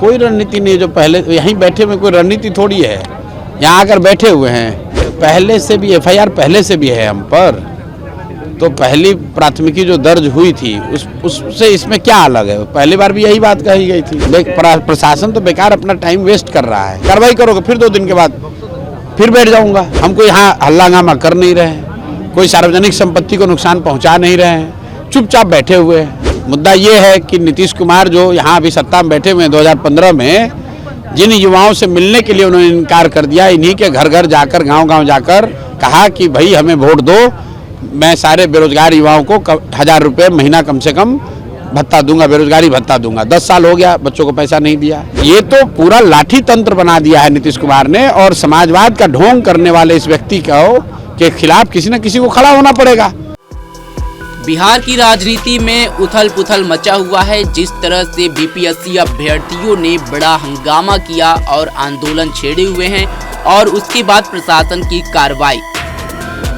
कोई रणनीति नहीं, जो पहले यहीं बैठे हुए कोई रणनीति थोड़ी है, यहाँ आकर बैठे हुए हैं। पहले से भी एफआईआर पहले से भी है हम पर, तो पहली प्राथमिकी जो दर्ज हुई थी उससे इसमें क्या अलग है? पहली बार भी यही बात कही गई थी। प्रशासन तो बेकार अपना टाइम वेस्ट कर रहा है। कार्रवाई करोगे फिर 2 दिन के बाद फिर बैठ जाऊंगा। हम कोई यहाँ हल्ला हंगामा कर नहीं रहे हैं, कोई सार्वजनिक संपत्ति को नुकसान पहुंचा नहीं रहे हैं, चुपचाप बैठे हुए हैं। मुद्दा ये है कि नीतीश कुमार जो यहाँ अभी सत्ता में बैठे हुए हैं 2015 में, जिन युवाओं से मिलने के लिए उन्होंने इनकार कर दिया, इन्हीं के घर घर जाकर गांव-गांव जाकर कहा कि भाई हमें वोट दो, मैं सारे बेरोजगार युवाओं को 1000 रुपये महीना कम से कम भत्ता दूंगा, बेरोजगारी भत्ता दूंगा। 10 साल हो गया, बच्चों को पैसा नहीं दिया। ये तो पूरा लाठी तंत्र बना दिया है नीतीश कुमार ने, और समाजवाद का ढोंग करने वाले इस व्यक्ति के खिलाफ किसी न किसी को खड़ा होना पड़ेगा। बिहार की राजनीति में उथल पुथल मचा हुआ है। जिस तरह से बीपीएससी अभ्यर्थियों ने बड़ा हंगामा किया और आंदोलन छेड़े हुए हैं, और उसके बाद प्रशासन की कार्रवाई,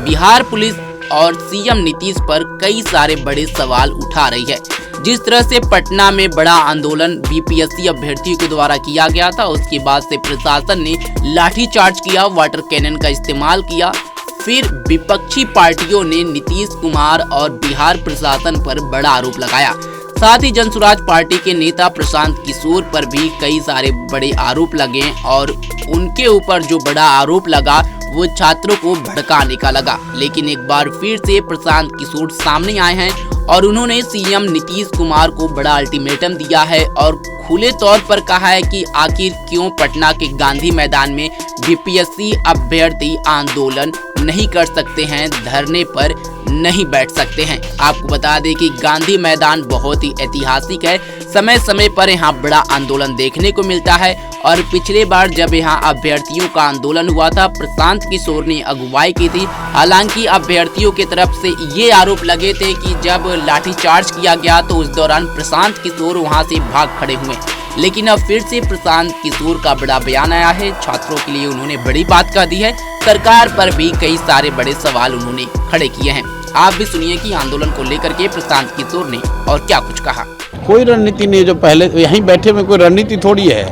बिहार पुलिस और सीएम नीतीश पर कई सारे बड़े सवाल उठा रही है। जिस तरह से पटना में बड़ा आंदोलन बीपीएससी अभ्यर्थियों के द्वारा किया गया था, उसके बाद से प्रशासन ने लाठीचार्ज किया, वाटर कैनन का इस्तेमाल किया। फिर विपक्षी पार्टियों ने नीतीश कुमार और बिहार प्रशासन पर बड़ा आरोप लगाया। साथ ही जनसुराज पार्टी के नेता प्रशांत किशोर पर भी कई सारे बड़े आरोप लगे, और उनके ऊपर जो बड़ा आरोप लगा वो छात्रों को भड़काने का लगा। लेकिन एक बार फिर से प्रशांत किशोर सामने आए हैं और उन्होंने सीएम नीतीश कुमार को बड़ा अल्टीमेटम दिया है और खुले तौर पर कहा है कि आखिर क्यों पटना के गांधी मैदान में बीपीएससी अभ्यर्थी आंदोलन नहीं कर सकते हैं, धरने पर नहीं बैठ सकते हैं। आपको बता दें कि गांधी मैदान बहुत ही ऐतिहासिक है, समय समय पर यहाँ बड़ा आंदोलन देखने को मिलता है। और पिछले बार जब यहाँ अभ्यर्थियों का आंदोलन हुआ था, प्रशांत किशोर ने अगुवाई की थी। हालांकि अभ्यर्थियों की तरफ से ये आरोप लगे थे कि जब लाठीचार्ज किया गया तो उस दौरान प्रशांत किशोर वहाँ से भाग खड़े हुए। लेकिन अब फिर से प्रशांत किशोर का बड़ा बयान आया है, छात्रों के लिए उन्होंने बड़ी बात कह दी है, सरकार पर भी कई सारे बड़े सवाल उन्होंने खड़े किए हैं। आप भी सुनिए कि आंदोलन को लेकर के प्रशांत किशोर ने और क्या कुछ कहा। कोई रणनीति नहीं, जो पहले यहीं बैठे हुए कोई रणनीति थोड़ी है,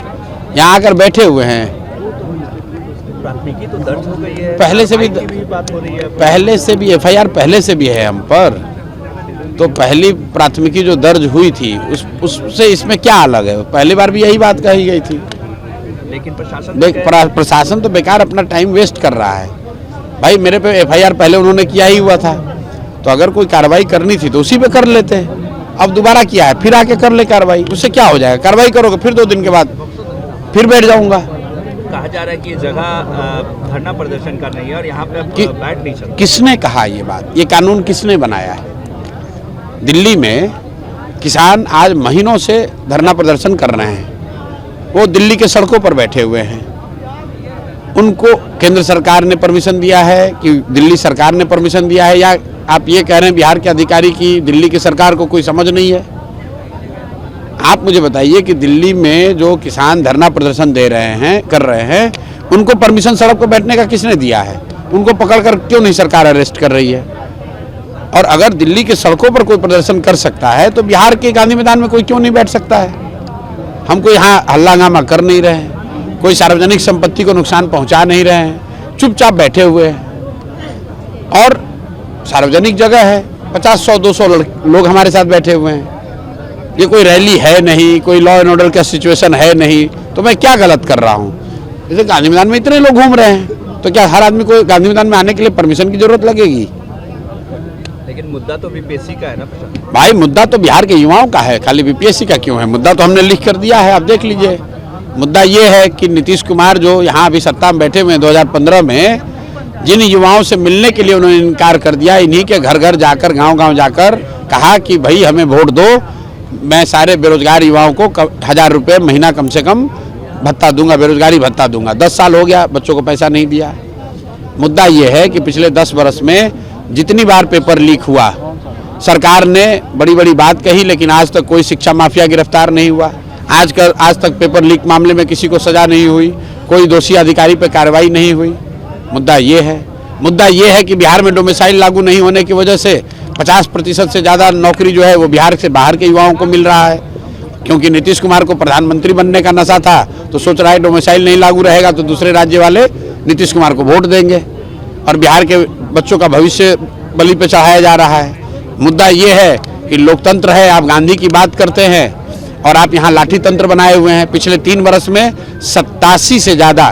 यहाँ आकर बैठे हुए हैं। प्राथमिकी तो दर्ज हो गई है, पहले से भी बात हो रही है, पहले से भी एफआईआर पहले से भी है हम पर, तो पहली प्राथमिकी जो दर्ज हुई थी उससे इसमें क्या अलग है? पहली बार भी यही बात कही गई थी। लेकिन प्रशासन तो बेकार अपना टाइम वेस्ट कर रहा है। भाई मेरे पे एफआईआर पहले उन्होंने किया ही हुआ था, तो अगर कोई कार्रवाई करनी थी तो उसी पे कर लेते। अब दोबारा किया है, फिर आके कर ले कार्रवाई, उससे क्या हो जाएगा? कार्रवाई करोगे फिर 2 दिन के बाद फिर बैठ जाऊंगा। कहा जा रहा है कि ये जगह धरना प्रदर्शन का नहीं है और यहाँ पे बैठ नहीं सकते। किसने कहा ये बात? ये कानून किसने बनाया है? दिल्ली में किसान आज महीनों से धरना प्रदर्शन कर रहे हैं, वो दिल्ली के सड़कों पर बैठे हुए हैं। उनको केंद्र सरकार ने परमिशन दिया है कि दिल्ली सरकार ने परमिशन दिया है, या आप ये कह रहे हैं बिहार के अधिकारी की दिल्ली की सरकार को कोई समझ नहीं है? आप मुझे बताइए कि दिल्ली में जो किसान धरना प्रदर्शन कर रहे हैं, उनको परमिशन सड़क पर बैठने का किसने दिया है? उनको पकड़कर क्यों नहीं सरकार अरेस्ट कर रही है? और अगर दिल्ली के सड़कों पर कोई प्रदर्शन कर सकता है तो बिहार के गांधी मैदान में कोई क्यों नहीं बैठ सकता है? हम कोई यहाँ हल्ला हंगामा कर नहीं रहे हैं, कोई सार्वजनिक संपत्ति को नुकसान पहुंचा नहीं रहे हैं, चुपचाप बैठे हुए हैं। और सार्वजनिक जगह है, 50, 100, 200 लोग हमारे साथ बैठे हुए हैं। ये कोई रैली है नहीं, कोई लॉ एंड ऑर्डर का सिचुएशन है नहीं, तो मैं क्या गलत कर रहा हूँ? जैसे गांधी मैदान में इतने लोग घूम रहे हैं, तो क्या हर आदमी को गांधी मैदान में आने के लिए परमिशन की जरूरत लगेगी? लेकिन मुद्दा तो बीपीएससी का है ना भाई, मुद्दा तो बिहार के युवाओं का है, खाली बीपीएससी का क्यों है? मुद्दा तो हमने लिख कर दिया है, आप देख लीजिए। मुद्दा ये है कि नीतीश कुमार जो यहाँ अभी सत्ता में बैठे हुए हैं 2015 में, जिन युवाओं से मिलने के लिए उन्होंने इनकार कर दिया, इन्हीं के घर घर जाकर गांव-गांव जाकर कहा कि भाई हमें वोट दो, मैं सारे बेरोजगार युवाओं को 1000 रुपये महीना कम से कम भत्ता दूंगा, बेरोजगारी भत्ता दूंगा। 10 साल हो गया, बच्चों को पैसा नहीं दिया। मुद्दा ये है कि पिछले 10 वर्ष में जितनी बार पेपर लीक हुआ, सरकार ने बड़ी बड़ी बात कही, लेकिन आज तक कोई शिक्षा माफिया गिरफ्तार नहीं हुआ। आज तक पेपर लीक मामले में किसी को सजा नहीं हुई, कोई दोषी अधिकारी पर कार्रवाई नहीं हुई। मुद्दा ये है कि बिहार में डोमिसाइल लागू नहीं होने की वजह से 50% से ज़्यादा नौकरी जो है वो बिहार से बाहर के युवाओं को मिल रहा है। क्योंकि नीतीश कुमार को प्रधानमंत्री बनने का नशा था, तो सोच रहा है डोमिसाइल नहीं लागू रहेगा तो दूसरे राज्य वाले नीतीश कुमार को वोट देंगे और बिहार के बच्चों का भविष्य बलि पे चढ़ाया जा रहा है। मुद्दा ये है कि लोकतंत्र है, आप गांधी की बात करते हैं और आप यहाँ लाठी तंत्र बनाए हुए हैं। पिछले 3 वर्ष में 87 से ज़्यादा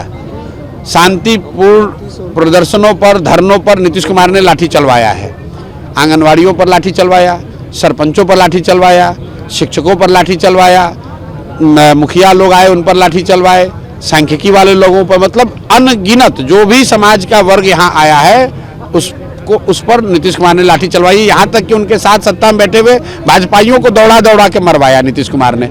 शांतिपूर्ण प्रदर्शनों पर, धरनों पर नीतीश कुमार ने लाठी चलवाया है। आंगनवाड़ियों पर लाठी चलवाया, सरपंचों पर लाठी चलवाया, शिक्षकों पर लाठी चलवाया, मुखिया लोग आए उन पर लाठी चलवाए, सांख्यिकी वाले लोगों पर, मतलब अनगिनत जो भी समाज का वर्ग यहाँ आया है उस पर नीतीश कुमार ने लाठी चलवाई। यहाँ तक कि उनके साथ सत्ता में बैठे हुए भाजपाइयों को दौड़ा दौड़ा के मरवाया नीतीश कुमार ने।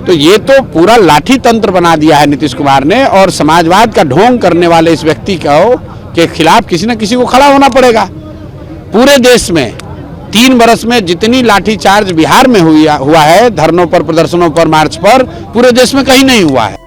तो ये तो पूरा लाठी तंत्र बना दिया है नीतीश कुमार ने, और समाजवाद का ढोंग करने वाले इस व्यक्ति के खिलाफ किसी न किसी को खड़ा होना पड़ेगा। पूरे देश में 3 वर्ष में जितनी लाठीचार्ज बिहार में हुआ है, धरनों पर, प्रदर्शनों पर, मार्च पर, पूरे देश में कहीं नहीं हुआ है।